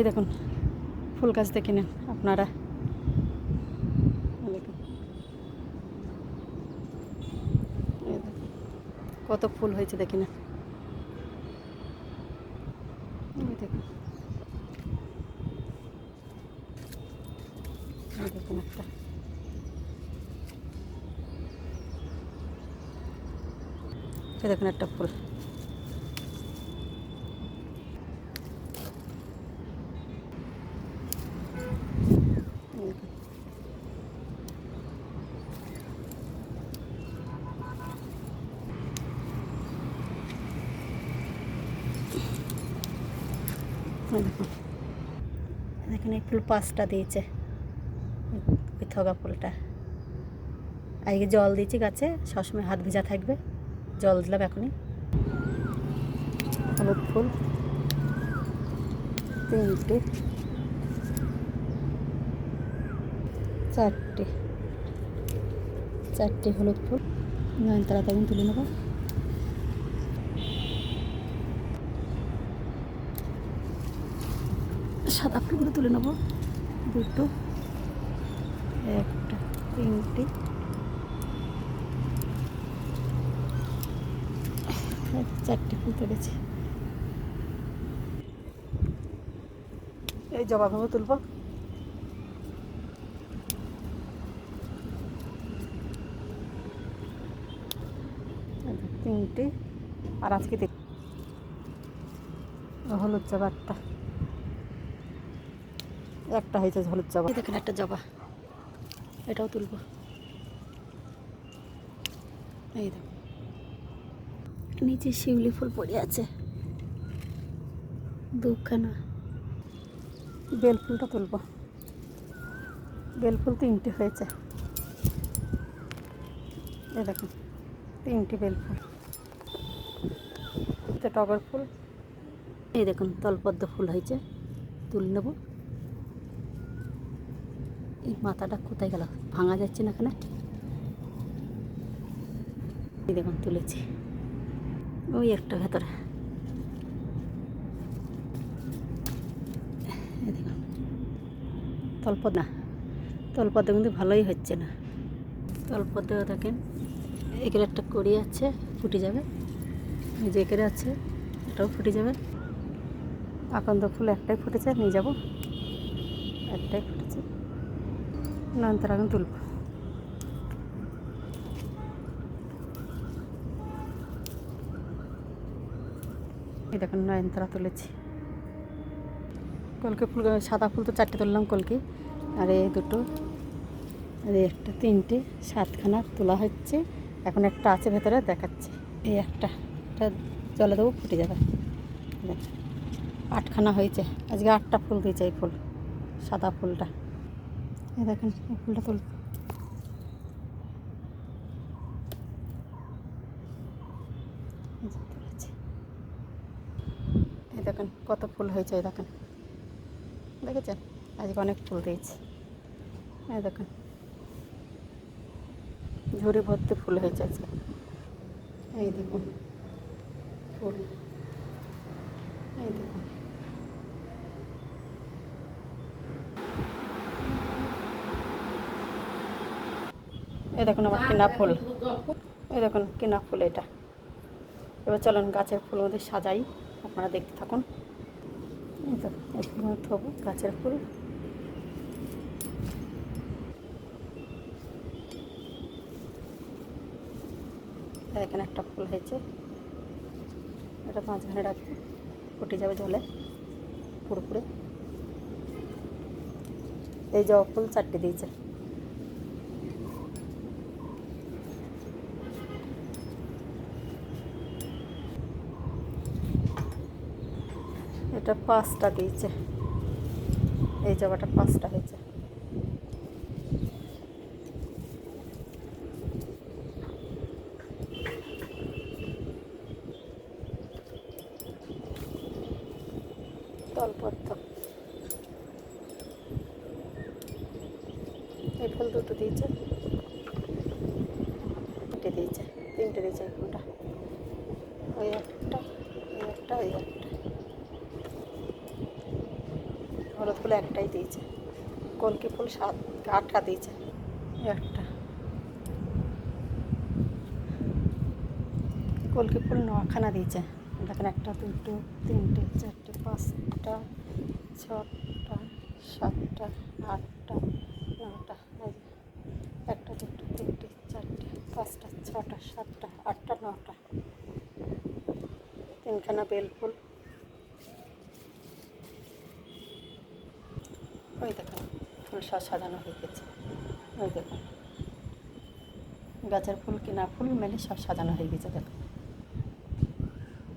এই দেখুন ফুল গাছ দেখে নেন আপনারা। কত ফুল হয়েছে দেখে নেন। দেখুন দেখুন একটা দেখুন একটা ফুল। দেখুন এখানে ফুল 5টা দিয়েছে। থগা ফুলটা আজকে জল দিয়েছি গাছে, সবসময় হাত ভেজা থাকবে। জল দিলাম এখনই। হলুদ ফুল 3টে 4টে হলুদ ফুল। নয়নতারাতে আমি তুলে নেব। সাদা ফুলগুলো তুলে নেব। 2টো 1টা 3টে 4টে ফুল তুলেছি। এই জবা ফুলও তুলব। 3টে। আর আজকে দেখ হলুদ জবা একটা হয়েছে হলুদ জবা। দেখেন একটা জবা, এটাও তুলব। এই দেখো নিচে শিউলি ফুল পড়ে আছে 2খানা। বেল ফুলটা তুলব। বেল ফুল 3টে হয়েছে। এই দেখুন 3টে বেল ফুল। টগর ফুল। এই দেখুন তলপদ্ম ফুল হয়েছে, তুলে নেব। এই মাথাটা কোথায় গেল, ভাঙা যাচ্ছে না এখানে। এই দেখুন তুলেছি, ওই একটা ভেতরে। এই দেখুন তলপদ্ম, তলপদ্ম কিন্তু ভালোই হচ্ছে না। তলপদ্ম দেখেন এখানে একটা কড়ি আছে, ফুটে যাবে। এই যে এখানে আছে, এটাও ফুটে যাবে। আকন্দ ফুল একটাই ফুটেছে, নিয়ে যাব। একটাই ফুটেছে। নয়নতারা এখন তুলব। এই দেখুন নয়নতারা তুলেছি। কলকে ফুল, সাদা ফুল তো 4টে তুললাম কলকে। আর এই 2টো, আর একটা 3টে, 7খানা তোলা হচ্ছে। এখন একটা আছে ভেতরে, দেখাচ্ছে। এই একটা জলে দেবো, ফুটে যাবে। 8খানা হয়েছে। আজকে 8টা ফুল দিয়েছে এই ফুল, সাদা ফুলটা। এই দেখেন এই ফুলটা তুল। এই দেখেন কত ফুল হয়েছে। এই দেখেন, দেখেছেন আজকে অনেক ফুল দিয়েছে। এই দেখেন ঝুড়ি ভর্তি ফুল হয়েছে আজকে। এই দেখুন ফুল, এই দেখুন। এই দেখুন আমার কেনা ফুল। এই দেখুন কেনা ফুল এটা। এবার চলুন গাছের ফুল মধ্যে সাজাই, আপনারা দেখতে থাকুন। এই তো এই ফুল থবো, গাছের ফুল। এখানে একটা ফুল হয়েছে, এটা মাঝখানে রাখবো, ফুটে যাবে জলে পুরোপুরি। এই জবা ফুল 4টে দিয়েছে। এটা 5টা দিয়েছে। এই জবাটা 5টা হয়েছে। তলপদ্ম, এই ফুল 2টো দিয়েছে। 3টে দিয়েছে, 3টে দিয়েছে এই ফুলটা। ওই একটা, ওই একটা, ওই একটা। হলুদ ফুল একটাই দিয়েছে, কলকে ফুল 7-8টা দিয়েছে, একটা কলকে ফুল 9খানা দিয়েছে। দেখেন 1, 2, 3, 4, 5, 6, 7, 8, 9টা, 1, 2, 3, 4, 5, 6, 7, 8, 9টা, 3খানা বেল ফুল। ওই দেখুন ফুল সব সাজানো হয়ে গেছে, ওই দেখুন গাছের ফুল কিনা ফুল মেলে সব সাজানো হয়ে গেছে দেখুন।